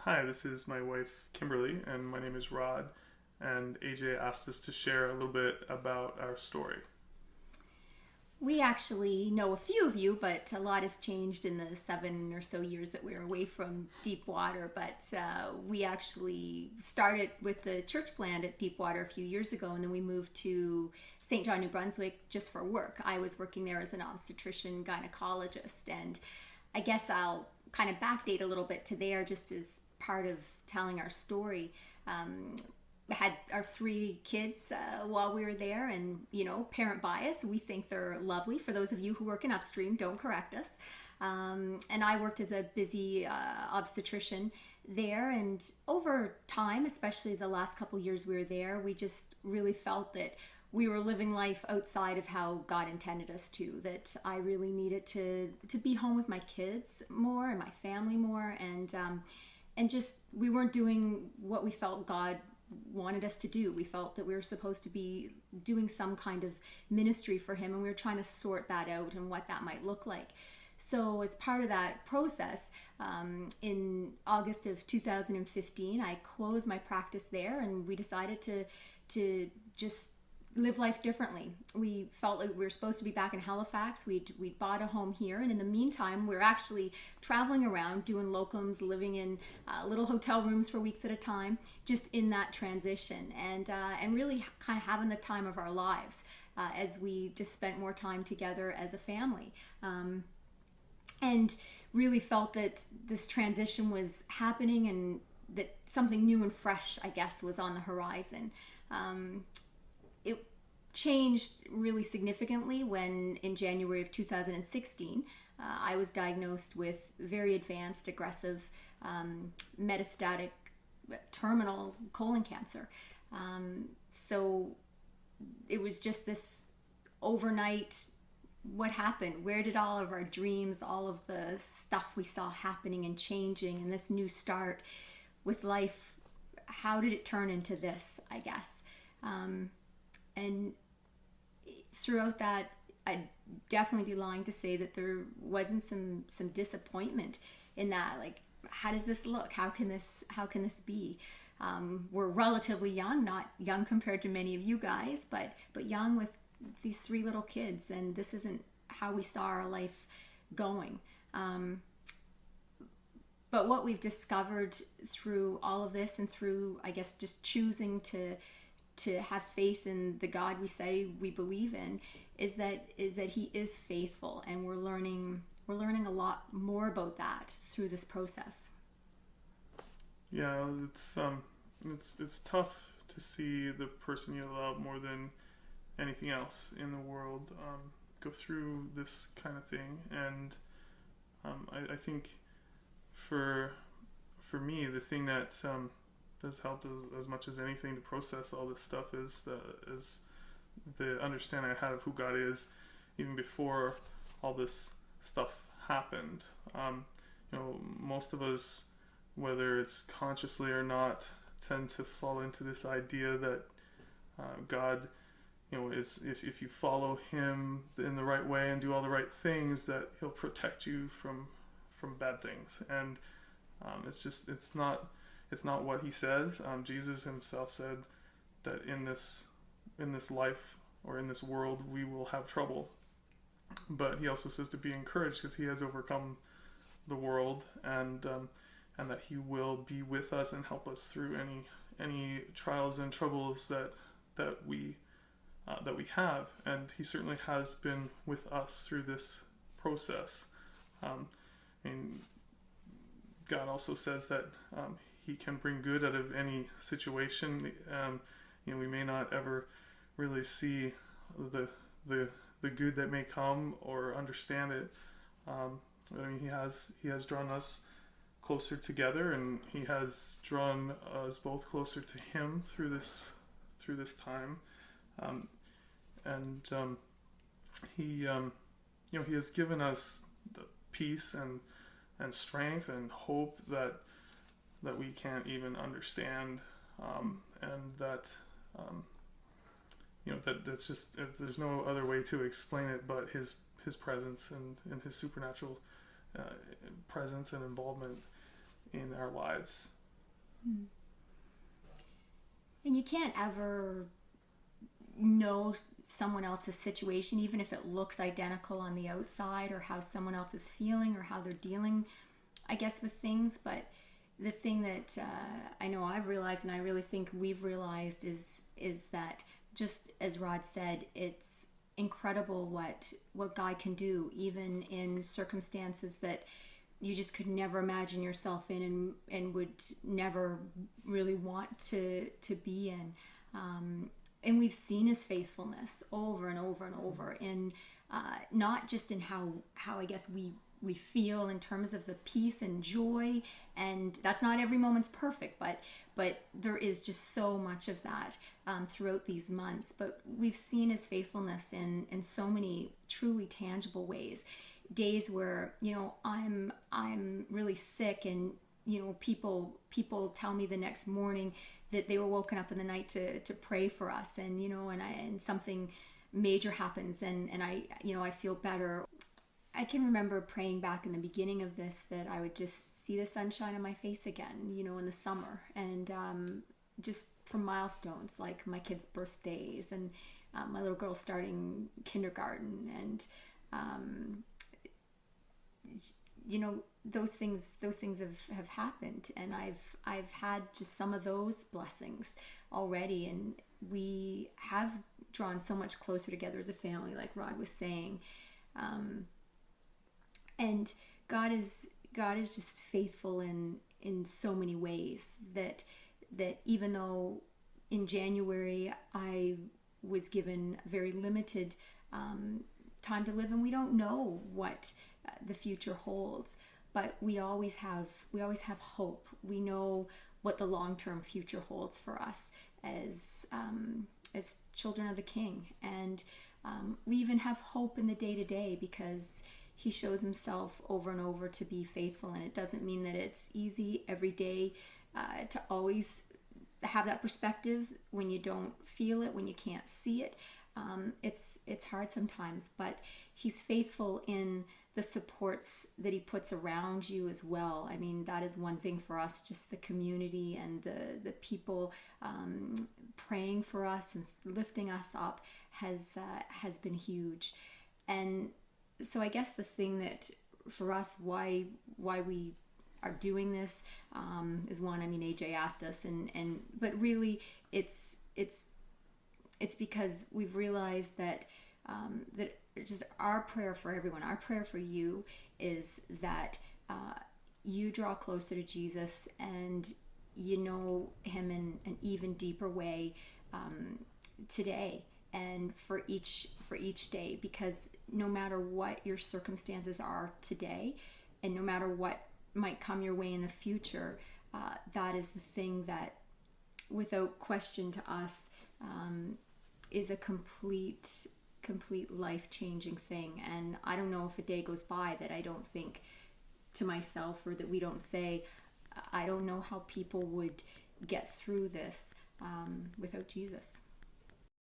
Hi, this is my wife Kimberly, and my name is Rod. And AJ asked us to share a little bit about our story. We actually know a few of you, but a lot has changed in the 7 or so years that we were away from Deepwater. But we actually started with the church plant at Deepwater a few years ago, and then we moved to St. John, New Brunswick just for work. I was working there as an obstetrician gynecologist, and I guess I'll kind of backdate a little bit to there just as part of telling our story. Had our three kids while we were there, and parent bias, we think they're lovely. For those of you who work in upstream, don't correct us. And I worked as a busy obstetrician there, and over time, especially the last couple years we were there, we just really felt that we were living life outside of how God intended us to, that I really needed to be home with my kids more and my family more, and just we weren't doing what we felt God wanted us to do. We felt that we were supposed to be doing some kind of ministry for him, and we were trying to sort that out and what that might look like. So as part of that process, in August of 2015, I closed my practice there, and we decided to just live life differently. We felt like we were supposed to be back in Halifax. We'd bought a home here, and in the meantime, we were actually traveling around doing locums, living in little hotel rooms for weeks at a time, just in that transition, and really kind of having the time of our lives as we just spent more time together as a family. And really felt that this transition was happening and that something new and fresh, I guess, was on the horizon. It changed really significantly when in January of 2016 I was diagnosed with very advanced, aggressive, metastatic, terminal colon cancer. So it was just this overnight, what happened? Where did all of our dreams, all of the stuff we saw happening and changing, and this new start with life, how did it turn into this, I guess? And throughout that, I'd definitely be lying to say that there wasn't some disappointment in that. Like, how does this look? How can this be? We're relatively young, not young compared to many of you guys, but young with these three little kids, and this isn't how we saw our life going. But what we've discovered through all of this, and through, I guess, just choosing to have faith in the God we say we believe in, is that he is faithful, and we're learning a lot more about that through this process. Yeah, it's tough to see the person you love more than anything else in the world go through this kind of thing, and I think for me, the thing that has helped as much as anything to process all this stuff is the understanding I had of who God is, even before all this stuff happened. Most of us, whether it's consciously or not, tend to fall into this idea that God, is if you follow him in the right way and do all the right things, that he'll protect you from bad things. And it's not what he says. Jesus himself said that in this life, or in this world, we will have trouble, but he also says to be encouraged because he has overcome the world, and that he will be with us and help us through any trials and troubles that we have, and he certainly has been with us through this process. God also says that he can bring good out of any situation. We may not ever really see the good that may come or understand it. He has drawn us closer together, and he has drawn us both closer to him through this time. He has given us the peace and strength and hope that we can't even understand, and that that's just, there's no other way to explain it but his presence and his supernatural presence and involvement in our lives. And you can't ever know someone else's situation, even if it looks identical on the outside, or how someone else is feeling, or how they're dealing, I guess, with things. But the thing that I know I've realized, and I really think we've realized, is that, just as Rod said, it's incredible what God can do, even in circumstances that you just could never imagine yourself in, and would never really want to be in. And we've seen his faithfulness over and over and over, in not just in how I guess we feel in terms of the peace and joy, and that's not every moment's perfect, but there is just so much of that throughout these months. But we've seen his faithfulness in so many truly tangible ways. Days where, I'm really sick, and people tell me the next morning that they were woken up in the night to pray for us, and and something major happens, and I feel better. I can remember praying back in the beginning of this that I would just see the sunshine on my face again, in the summer, and just from milestones like my kids' birthdays, and my little girl starting kindergarten, and those things have happened, and I've had just some of those blessings already, and we have drawn so much closer together as a family, like Rod was saying, and God is just faithful in so many ways, that even though in January I was given very limited time to live, and we don't know what the future holds, but we always have hope. We know what the long-term future holds for us as children of the King, and we even have hope in the day-to-day, because he shows himself over and over to be faithful. And it doesn't mean that it's easy every day to always have that perspective when you don't feel it, when you can't see it. It's hard sometimes, but he's faithful in the supports that he puts around you as well. I mean, that is one thing for us, just the community and the people praying for us and lifting us up has been huge. And so I guess the thing that for us, why we are doing this is one, AJ asked us, but really it's because we've realized that that just our prayer for everyone, our prayer for you, is that you draw closer to Jesus, and you know him in an even deeper way today, and for each day, because no matter what your circumstances are today, and no matter what might come your way in the future, that is the thing that, without question, to us is a complete life-changing thing. And I don't know if a day goes by that I don't think to myself, or that we don't say, I don't know how people would get through this without Jesus.